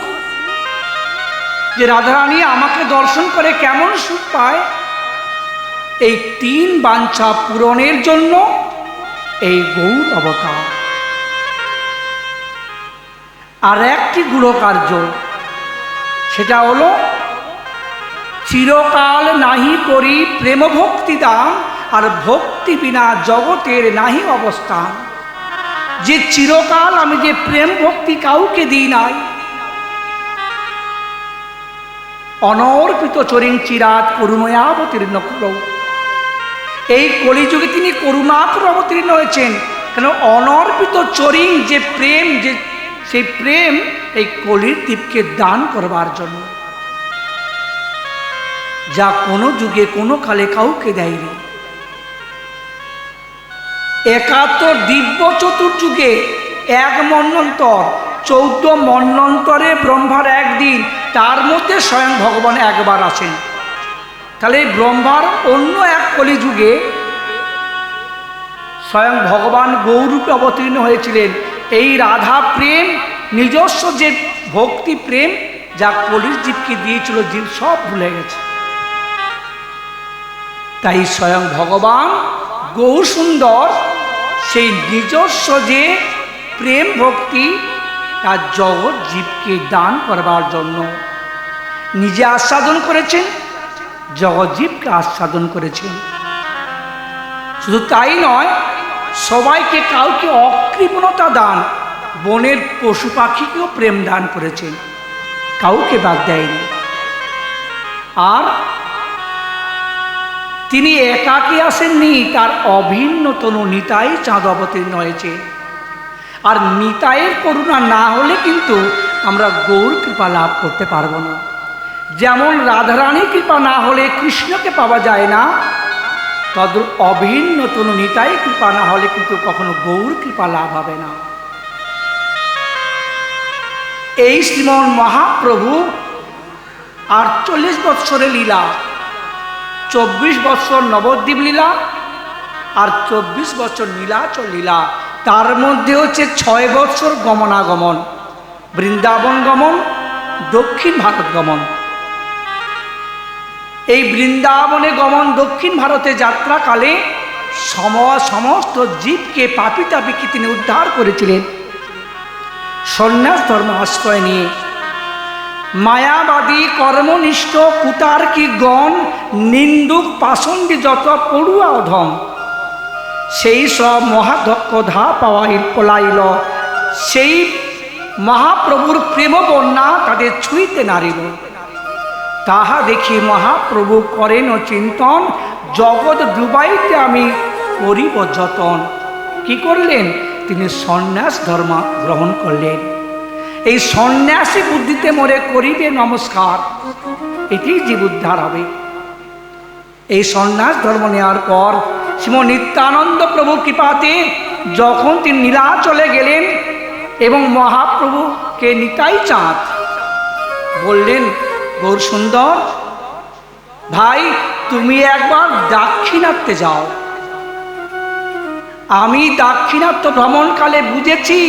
যে রাধারানী আমাকে দর্শন করে কেমন সুখ পায়। এই তিন বাঞ্ছা পূরণের জন্য এই গৌর অবতার। আর একটি গূঢ় কার্য, সেটা হলো চিরকাল নাহি করি প্রেম ভক্তি দান, আর ভক্তি বিনা জগতের নাহি অবস্থান। যে চিরকাল আমি যে প্রেম ভক্তি কাউকে দিই নাই, অনর্পিত চরিং চিরাত করুণয়া অবতীর্ণ করো। এই কলিযুগে তিনি করুণাকর অবতীর্ণ হয়েছেন, কেন অনর্পিত চরিং যে প্রেম, যে সেই প্রেম এই কলির দ্বীপকে দান করবার জন্য, যা কোনো যুগে কোনো কালে কাউকে দেয়নি। ৭১ দিব্য চতুর্যুগে এক মন্বন্তর, 14 মন্বন্তরে ব্রহ্মার একদিন, তার মধ্যে স্বয়ং ভগবান একবার আসেন। তাহলে ব্রহ্মার অন্য এক কলিযুগে স্বয়ং ভগবান গৌরূপে অবতীর্ণ হয়েছিলেন। এই রাধা প্রেম, নিজস্ব যে ভক্তি প্রেম, যা কলির জীবকে দিয়েছিল, জীব সব ভুলে গেছে। তাই স্বয়ং ভগবান গৌর সুন্দর সেই নিজস্ব যে প্রেম ভক্তি, তার জগৎ জীবকে দান করবার জন্য নিজে আস্বাদন করেছেন, জগৎ জীবকে আস্বাদন করেছেন। শুধু তাই নয়, সবাইকে কাউকে অকৃপণতা দান, বনের পশু পাখিকেও প্রেম দান করেছেন, কাউকে বাদ দেয়নি। আর তিনি একাকী আসেননি, তার অভিন্ন তনু নিতাই চাঁদ অবতীর্ণ হয়েছে। আর নিতাইয়ের করুণা না হলে কিন্তু আমরা গৌর কৃপা লাভ করতে পারবো না। যেমন রাধারানীর কৃপা না হলে কৃষ্ণকে পাওয়া যায় না, তদ্রূপ অভিন্ন তনু নিতাই কৃপা না হলে কিন্তু কখনো গৌর কৃপা লাভ হবে না। এই শ্রীমন মহাপ্রভু 48 বৎসরের লীলা, 24 বৎসর নবদ্বীপ লীলা আর 24 বছর নীলাচল লীলা, তার মধ্যে হচ্ছে 6 বৎসর গমনাগমন, বৃন্দাবন গমন, দক্ষিণ ভারত গমন। এই বৃন্দাবনে গমন, দক্ষিণ ভারতে যাত্রাকালে সমস্ত জীবকে পাপী তাপীকে তিনি উদ্ধার করেছিলেন সন্ন্যাস ধর্ম আশ্রয় নিয়ে। মায়াবাদী কর্মনিষ্ঠ কুতার্কি গণ, নিন্দুক পাষণ্ডী যত পড়ুয়া অধম, সেই সব মহাধক্ষ ধা পাওয়াই পলাইল, সেই মহাপ্রভুর প্রেম বন্যা তাদের ছুঁইতে নারিল। তাহা দেখি মহাপ্রভু করেন চিন্তন, জগৎ ডুবাইতে আমি করিব যতন। কি করলেন? তিনি সন্ন্যাস ধর্ম গ্রহণ করলেন। এই সন্ন্যাসী বুদ্ধিতে মোরে করিবে নমস্কার, এটি জীব উদ্ধার হবে। এই সন্ন্যাস ধর্ম নেওয়ার পর শ্রীমৎ নিত্যানন্দ প্রভু কৃপাতে যখন তিনি নীলাচলে গেলেন এবং মহাপ্রভুকে নিতাই চাঁদ বললেন, গৌর সুন্দর ভাই, তুমি একবার দাক্ষিণাত্যে যাও। আমি দাক্ষিণাত্য ভ্রমণকালে বুঝেছি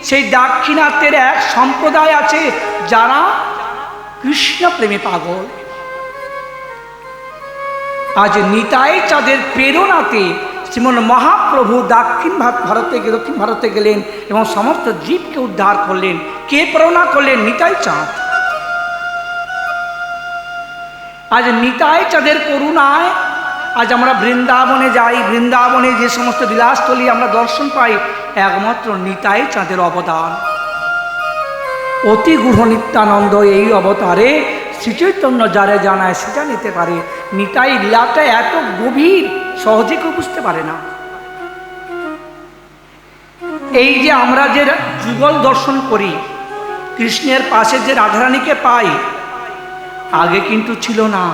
সেই দাক্ষিণাত্যের এক সম্প্রদায় আছে যারা কৃষ্ণ প্রেমে পাগল। আজ নিতাই চাঁদের প্রেরণাতে শ্রীমন মহাপ্রভু দক্ষিণ ভারতে গেলেন এবং সমস্ত জীবকে উদ্ধার করলেন। কে প্রেরণা করলেন? নিতাই চাঁদ। আজ নিতাই চাঁদের করুণায় আজ আমরা বৃন্দাবনে যাই। বৃন্দাবনে যে সমস্ত লীলাস্থলী আমরা দর্শন পাই, একমাত্র নিতাই চাঁদের অবদান। অতি গূঢ় নিত্যানন্দ এই অবতারে শ্রীচৈতন্য যারে জানায় সে জানিতে পারে। নিতাই লীলাটা এত গভীর, সহজে কেউ বুঝতে পারে না। এই যে আমরা যে যুগল দর্শন করি, কৃষ্ণের পাশে যে রাধারানীকে পাই, আগে কিন্তু ছিল না।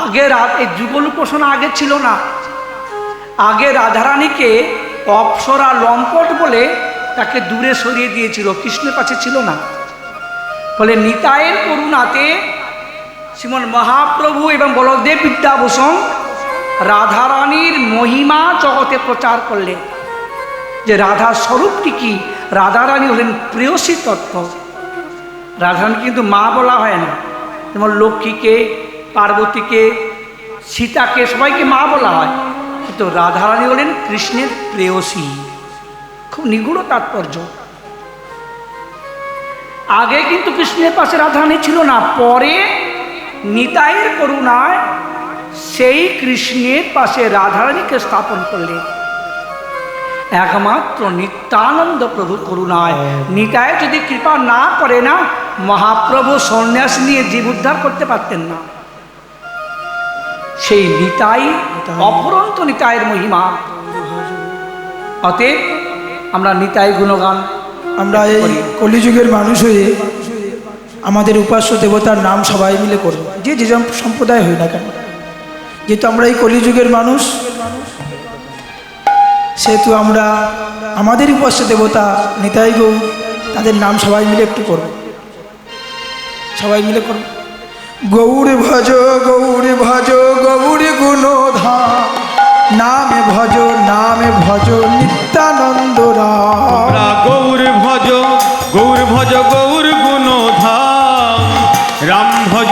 আগে এই যুগল উপাসনা আগে ছিল না। আগে রাধারানীকে অপ্সরা লম্পট বলে তাকে দূরে সরিয়ে দিয়েছিল, কৃষ্ণের পাশে ছিল না। ফলে নিতাইয়ের করুণাতে শ্রীমন মহাপ্রভু এবং বলদেব বিদ্যাভূষণ রাধারানীর মহিমা জগতে প্রচার করলেন যে রাধার স্বরূপটি কি। রাধারানী হলেন প্রেয়সী তত্ত্ব। রাধারানী কিন্তু মা বলা হয় না, যেমন লক্ষ্মীকে, পার্বতীকে, সীতাকে সবাইকে মা বলা হয়, কিন্তু রাধারানী হলেন কৃষ্ণের প্রেয়সী। খুব নিগুড় তাৎপর্য। আগে কিন্তু কৃষ্ণের পাশে রাধারানী ছিল না, পরে নিতাইয়ের করুণায় সেই কৃষ্ণের পাশে রাধারানীকে স্থাপন করলেন। একমাত্র নিত্যানন্দ প্রভু করুণায়। নিতাই যদি কৃপা না করে না, মহাপ্রভু সন্ন্যাস নিয়ে জীব উদ্ধার করতে পারতেন না। সেই নিতাই, অপরন্ত নিতাইয়ের মহিমা। অতএব আমরা নিতাই গুণগান, আমরা এই কলিযুগের মানুষ হয়ে আমাদের উপাস্য দেবতার নাম সবাই মিলে করব, যে যে সম্প্রদায় হই না কেন। যেহেতু আমরা এই কলিযুগের মানুষ, সেহেতু আমরা আমাদের উপাস্য দেবতা নিতাই গৌর, তাদের নাম সবাই মিলে একটু করব। সবাই মিলে করব। গৌর ভজ গৌর ভজ গৌর গুণধাম, নামে ভজ নিত্যানন্দ রাম। গৌর ভজ গৌর গুণধাম, রাম ভজ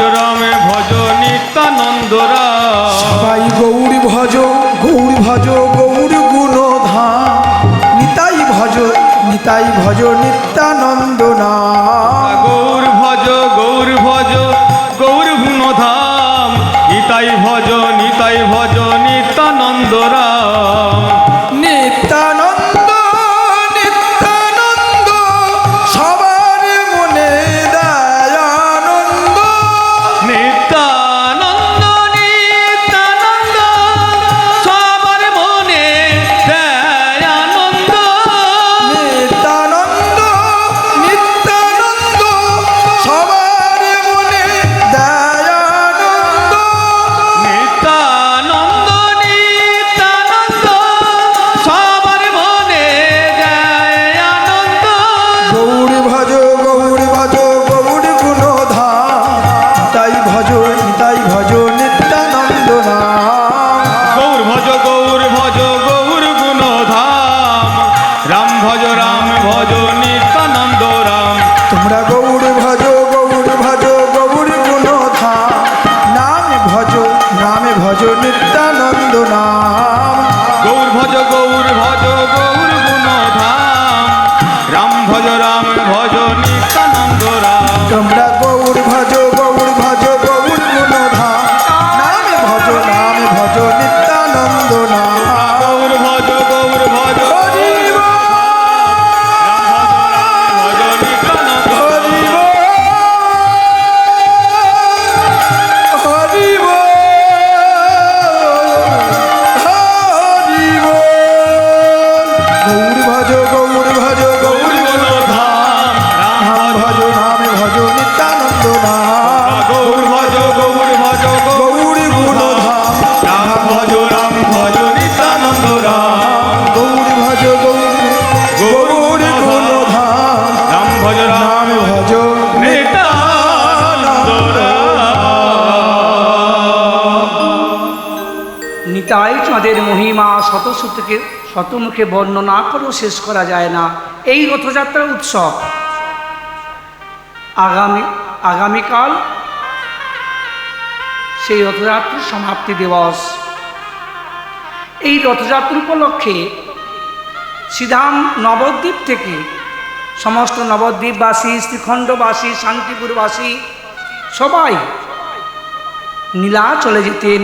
নিত্যানন্দ রাম। সবাই গৌর ভজ গৌর গুণধাম, নিতাই ভজ নিত্যানন্দ নাম। গৌর ভজ গৌর গুণধাম, নিতাই ভজ নিত্যানন্দ রাম। নিত্যানন্দ সবার মনে দয়ানন্দ। নিত্যানন্দ সবার মনে দয়ানন্দ। নিত্যানন্দ সবার মনে দয়ানন্দ। নিত্যানন্দ শতমুখে বর্ণনা করেও শেষ করা যায় না। এই রথযাত্রার উৎসব আগামীকাল সেই রথযাত্রার সমাপ্তি দিবস। এই রথযাত্রা উপলক্ষে শ্রীধাম নবদ্বীপ থেকে সমস্ত নবদ্বীপবাসী, শ্রীখণ্ডবাসী, শান্তিপুরবাসী সবাই নীলা চলে যেতেন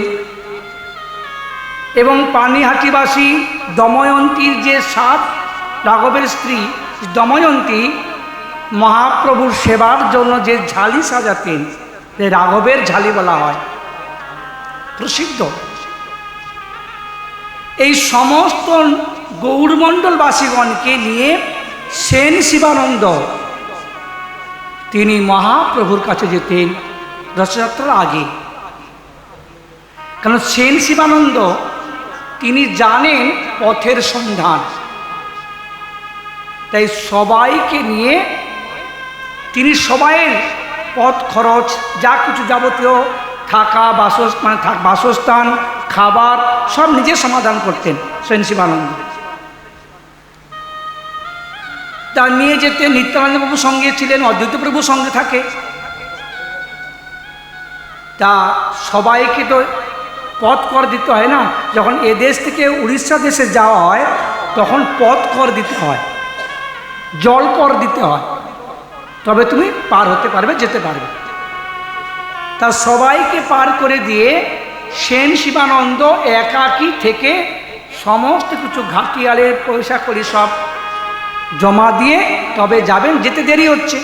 এবং পানিহাটিবাসী দময়ন্তীর যে সাত রাঘবের স্ত্রী দময়ন্তী মহাপ্রভুর সেবার জন্য যে ঝালি সাজাতেন, যে রাঘবের ঝালি বলা হয়, প্রসিদ্ধ। এই সমস্ত গৌরমণ্ডলবাসীগণকে নিয়ে সেন শিবানন্দ তিনি মহাপ্রভুর কাছে যেতেন রথযাত্রার আগে। কারণ সেন শিবানন্দ তিনি জানেন পথের সন্ধান, তাই সবাইকে নিয়ে তিনি সবাইয়ের পথ খরচ যা কিছু যাবতীয় থাকা বাসস্থান খাবার সব নিজে সমাধান করতেন সেন শিবানন্দ। তা নিয়ে যেতে নিত্যানন্দ প্রভু সঙ্গে ছিলেন, অদ্বৈত প্রভু সঙ্গে থাকে। তা সবাইকে তো পথ কর দিতে হয় না, যখন এ দেশ থেকে উড়িষ্যা দেশে যাওয়া হয় তখন পথ কর দিতে হয়, জল কর দিতে হয়, তবে তুমি পার হতে পারবে, যেতে পারবে। তা সবাইকে পার করে দিয়ে সেন শিবানন্দ একাকী থেকে সমস্ত কিছু ঘাটিয়ালের পয়সা করি সব জমা দিয়ে তবে যাবেন, যেতে দেরি হচ্ছে।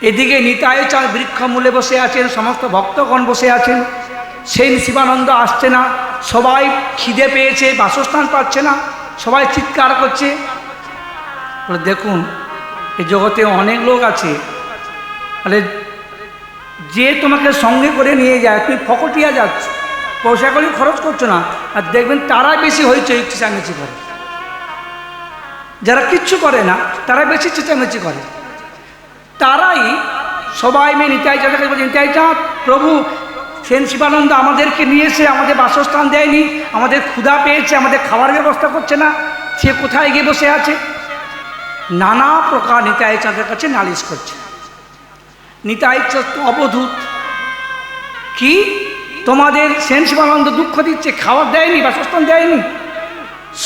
এদিকে নিতাই চাঁদ বৃক্ষমূলে বসে আছেন, সমস্ত ভক্তগণ বসে আছেন, সেন শিবানন্দ আসছে না। সবাই খিদে পেয়েছে, বাসস্থান পাচ্ছে না, সবাই চিৎকার করছে। দেখুন এই জগতে অনেক লোক আছে, তাহলে যে তোমাকে সঙ্গে করে নিয়ে যায়, তুমি ফকটিয়া যাচ্ছ, পয়সা করে খরচ করছো না, আর দেখবেন তারা বেশি হয়েছে চেঁচামেচি করে। যারা কিচ্ছু করে না তারা বেশি চেঁচামেচি করে। তারাই সবাই মেয়ে নিতাই চাঁদের কাছে বলছে, নিতাই চাঁদ প্রভু সেন শিবানন্দ আমাদেরকে নিয়েছে, আমাদের বাসস্থান দেয়নি, আমাদের ক্ষুধা পেয়েছে, আমাদের খাবার ব্যবস্থা করছে না, সে কোথায় গিয়ে বসে আছে। নানা প্রকার নিতাই চাঁদের কাছে নালিশ করছে। নিতাই চাঁদ অবধূত, কি তোমাদের সেন শিবানন্দ দুঃখ দিচ্ছে, খাবার দেয়নি, বাসস্থান দেয়নি।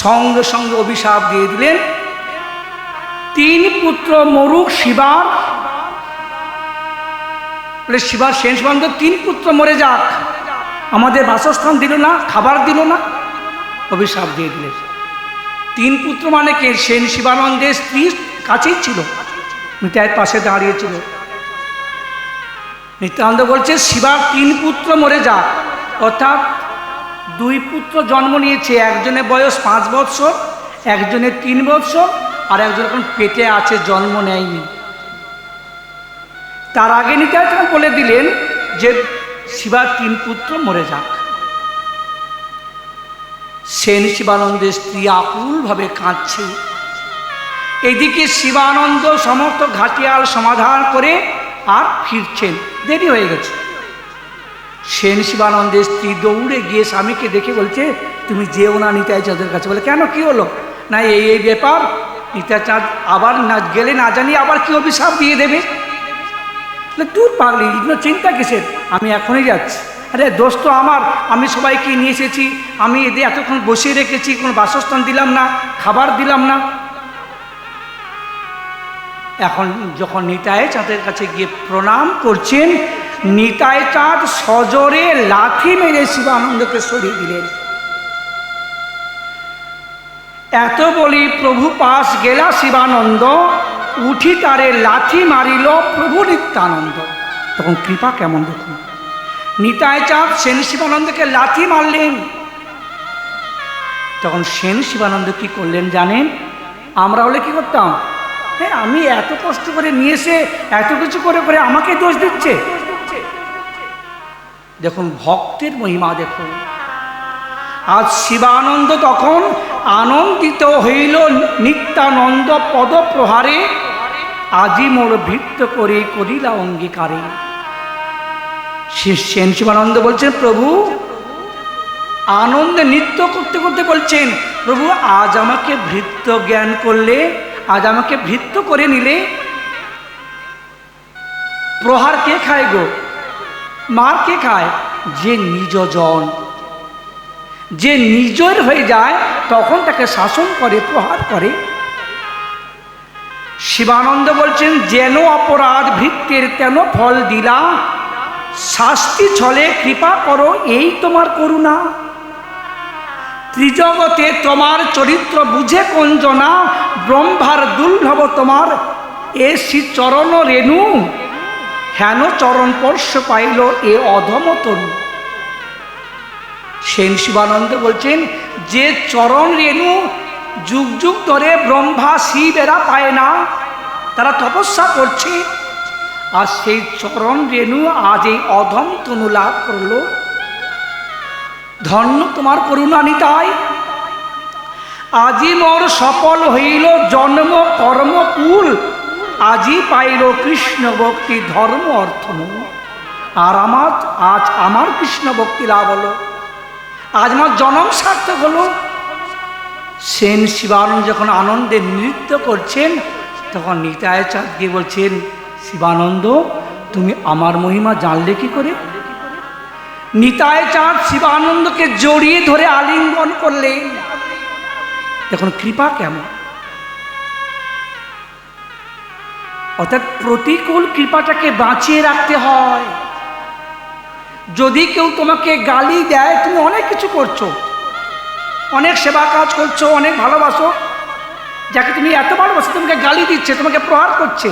সঙ্গে সঙ্গে অভিশাপ দিয়ে দিলেন, 3 পুত্র মরুক শিবার, বলে শিবার সেন শিবানন্দ 3 পুত্র মরে যাক, আমাদের বাসস্থান দিল না, খাবার দিল না, অভিশাপ দিয়ে দিলেন। 3 পুত্র মানে কে? সেন শিবানন্দের স্ত্রী কাছেই ছিল, নিতাইয়ের পাশে দাঁড়িয়েছিল। নিত্যানন্দ বলছে শিবার 3 পুত্র মরে যাক, অর্থাৎ 2 পুত্র জন্ম নিয়েছে, একজনের বয়স 5 বৎসর, একজনের 3 বৎসর, আর একজন এখন পেটে আছে, জন্ম নেয়নি। তার আগে নিতাই চাঁদ বলে দিলেন যে শিবার 3 পুত্র মরে যাক। সেন শিবানন্দের স্ত্রী আকুলভাবে কাঁদছে। এদিকে শিবানন্দ সমস্ত ঘাটিয়াল সমাধান করে আর ফিরছেন, দেরি হয়ে গেছে। সেন শিবানন্দের স্ত্রী দৌড়ে গিয়ে স্বামীকে দেখে বলছে, তুমি যেও না নিতাই চাঁদের কাছে। বলে কেন, কি হলো? না এই ব্যাপার, নিতাই চাঁদ আবার না গেলে না জানি আবার কি অভিশাপ দিয়ে দেবে। দূর পাগলি, চিন্তা কিসের, আমি এখনই যাচ্ছি। আরে দোষ তো আমার, আমি সবাইকে নিয়ে এসেছি, আমি এদের এতক্ষণ বসিয়ে রেখেছি, কোনো বাসস্থান দিলাম না, খাবার দিলাম না। এখন যখন নিতাই চাঁদের কাছে গিয়ে প্রণাম করছেন, নিতাই চাঁদ সজোরে লাথি মেরে শিবানন্দকে সরিয়ে দিলেন। এত বলি প্রভু পাশ গেলা শিবানন্দ, উঠি তারে লাথি মারিল প্রভু নিত্যানন্দ। তখন কৃপা কেমন দেখুন, নিতাই চাঁদ সেন শিবানন্দকে লাথি মারলেন। তখন সেন শিবানন্দ কি করলেন জানেন? আমরা হলে কি করতাম? হ্যাঁ, আমি এত কষ্ট করে নিয়ে এসে এত কিছু করে করে আমাকে দোষ দিচ্ছে। দেখুন ভক্তের মহিমা দেখুন। আজ শিবানন্দ তখন আনন্দিত হইল নিত্যানন্দ পদপ্রহারে, আজি মোর ভৃত্য করে করিলা অঙ্গীকারে। সেন শিবানন্দ বলছেন, প্রভু আনন্দে নৃত্য করতে করতে বলছেন, প্রভু আজ আমাকে ভৃত্য জ্ঞান করলে, আজ আমাকে ভৃত্য করে নিলে, প্রহার কে খায় গো, মার কে খায়? যে নিজজন, যে নিজের হয়ে যায় তখন তাকে শাসন করে, প্রহার করে। শিবানন্দ বলছেন, যেন অপরাধ ভৃত্যের তেন ফল দিলা, শাস্তি ছলে কৃপা করো এই তোমার করুণা। ত্রিজগতে তোমার চরিত্র বুঝে কোন জনা, ব্রহ্মার দুর্লভ তোমার এ শ্রী চরণ রেণু, হেন চরণ স্পর্শ পাইল এ অধমতন। সেন শিবানন্দ বলছেন, যে চরণ রেণু যুগ যুগ ধরে ব্রহ্মা শিব এরা পায় না, তারা তপস্যা করছে, আর সেই চরণ রেণু আজ এই অধম তনু লাভ করলো। ধন্য তোমার করুণা নিতাই, আজি মোর সফল হইল জন্ম কর্ম কুল, আজি পাইল কৃষ্ণ ভক্তি ধর্ম অর্থ মূল। আর আজ আমার কৃষ্ণ ভক্তি লাভ হলো, আজ আমার জন্ম সার্থক হলো। সেন শিবানন্দ যখন আনন্দে নৃত্য করছেন, তখন নিতাই চাঁদ গিয়ে বলছেন, শিবানন্দ তুমি আমার মহিমা জানলে কি করে? নিতাই চাঁদ শিবানন্দকে জড়িয়ে ধরে আলিঙ্গন করলেন। এখন কৃপা কেমন, অর্থাৎ প্রতিকূল কৃপাটাকে বাঁচিয়ে রাখতে হয়। যদি কেউ তোমাকে গালি দেয়, তুমি অনেক কিছু করছো, অনেক সেবা কাজ করছো, অনেক ভালোবাসো, যাকে তুমি এত ভালোবাসো তোমাকে গালি দিচ্ছে, তোমাকে প্রহার করছে,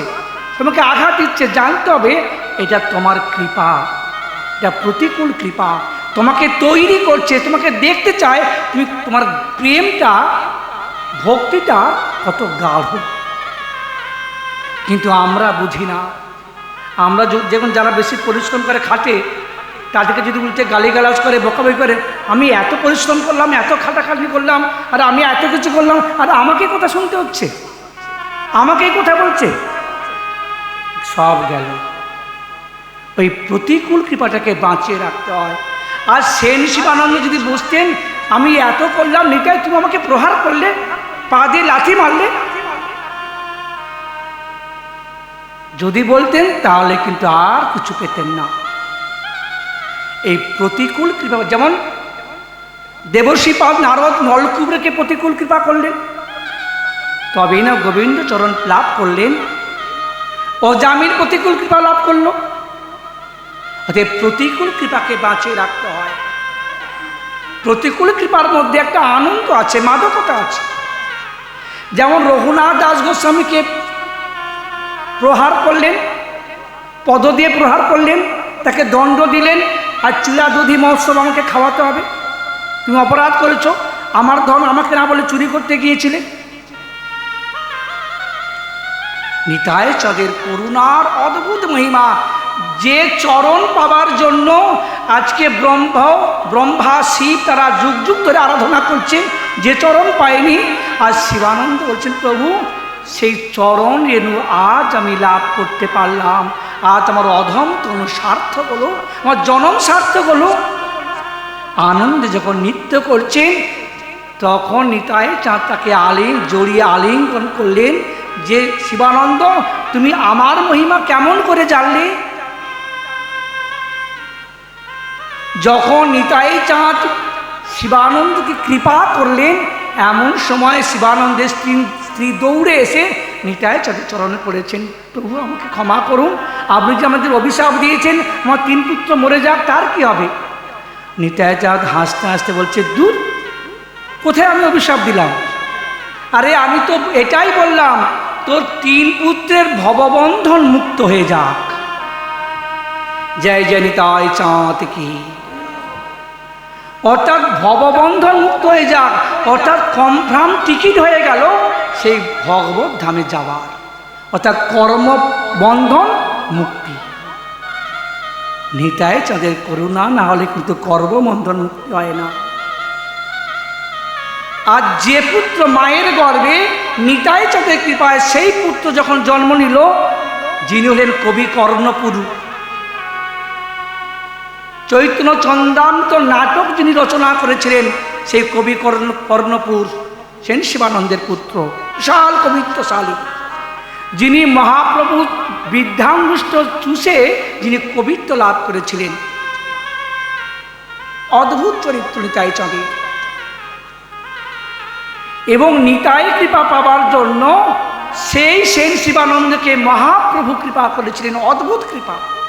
তোমাকে আঘাত দিচ্ছে, জানতে হবে এটা তোমার কৃপা, এটা প্রতিকূল কৃপা, তোমাকে তৈরি করছে, তোমাকে দেখতে চায় তুমি তোমার প্রেমটা, ভক্তিটা কত গাঢ়। কিন্তু আমরা বুঝি না। আমরা যখন যারা বেশি পরিশ্রম করে খাটে, তাদেরকে যদি উল্টে গালিগালাজ করে, বকাবকি করে, আমি এত পরিশ্রম করলাম, এত খাটাখাটি করলাম, আর আমি এত কিছু করলাম, আর আমাকে কথা শুনতে হচ্ছে, আমাকেই কথা বলছে, সব গেল। ওই প্রতিকূল কৃপাটাকে বাঁচিয়ে রাখতে হয়। আর সেন শিবানন্দ যদি বুঝতেন, আমি এত করলাম, নিতাই তুমি আমাকে প্রহার করলে, পা দিয়ে লাথি মারলে, যদি বলতেন তাহলে কিন্তু আর কিছু পেতেন না। এই প্রতিকূল কৃপা, যেমন দেবশ্রীপাদ নারদ নলকুবরেকে প্রতিকূল কৃপা করলেন, তবেই না গোবিন্দ চরণ লাভ করলেন। অজামিল প্রতিকূল কৃপা লাভ করল। অতএব প্রতিকূল কৃপাকে বাঁচিয়ে রাখতে হয়। প্রতিকূল কৃপার মধ্যে একটা আনন্দ আছে, মাদকতা আছে। যেমন রঘুনাথ দাস গোস্বামীকে প্রহার করলেন, পদ দিয়ে প্রহার করলেন, তাকে দণ্ড দিলেন, আর চূড়া দধি মহোৎসব আমাকে খাওয়াতে হবে, তুমি অপরাধ করেছো, আমার ধন আমাকে না বলে চুরি করতে গিয়েছিলে। নিতাই চাঁদের করুণার অদ্ভুত মহিমা, যে চরণ পাবার জন্য আজকে ব্রহ্মা শিব তারা যুগ যুগ ধরে আরাধনা করছে, যে চরণ পায়নি, আজ শিবানন্দ বলছেন, প্রভু সেই চরণ রেণু আজ আমি লাভ করতে পারলাম, আজ আমার অধম তনু সার্থক হলো, আমার জনম সার্থক হলো। আনন্দে যখন নৃত্য করছেন, তখন নিতাই চাঁদ তাকে জড়িয়ে আলিঙ্গন করলেন, যে শিবানন্দ তুমি আমার মহিমা কেমন করে জানলে? যখন নিতাই চাঁদ শিবানন্দকে কৃপা করলেন, এমন সময় শিবানন্দের স্ত্রী দৌড়ে এসে নিতাই চাঁদের চরণে পড়েছেন, প্রভু আমাকে ক্ষমা করুন, আপনি যে আমাদের অভিশাপ দিয়েছেন আমার 3 পুত্র মরে যাক, তার কি হবে? নিতাই চাঁদ হাসতে হাসতে বলছে, দূর, কোথায় আমি অভিশাপ দিলাম? আরে আমি তো এটাই বললাম, তোর 3 পুত্রের ভববন্ধন মুক্ত হয়ে যাক। জয় জয় নিতাই চাঁদ কি। অর্থাৎ ভববন্ধন মুক্ত হয়ে যাক, অর্থাৎ কনফার্ম টিকিট হয়ে গেল সেই ভগবত ধামে যাওয়ার, অর্থাৎ কর্মবন্ধন মুক্তি। নিতাই চাঁদের করুণা না হলে কিন্তু কর্মবন্ধন মুক্তি হয় না। আর যে পুত্র মায়ের গর্ভে নিতাই চাঁদের কৃপায় সেই পুত্র যখন জন্ম নিল, যিনি হলেন কবি কর্ণপুরু, চৈতন্য চন্দ্রামৃত নাটক যিনি রচনা করেছিলেন সেই কবি কর্ণপুর সেন শিবানন্দের পুত্র, বিশাল কবিত্বশালী, যিনি মহাপ্রভু বৃদ্ধাঙ্গুষ্ঠ চুষে যিনি কবিত্ব লাভ করেছিলেন। অদ্ভুত চরিত্র নিতাই চাঁদের। এবং নিতাই কৃপা পাবার জন্য সেই সেন শিবানন্দকে মহাপ্রভু কৃপা করেছিলেন, অদ্ভুত কৃপা।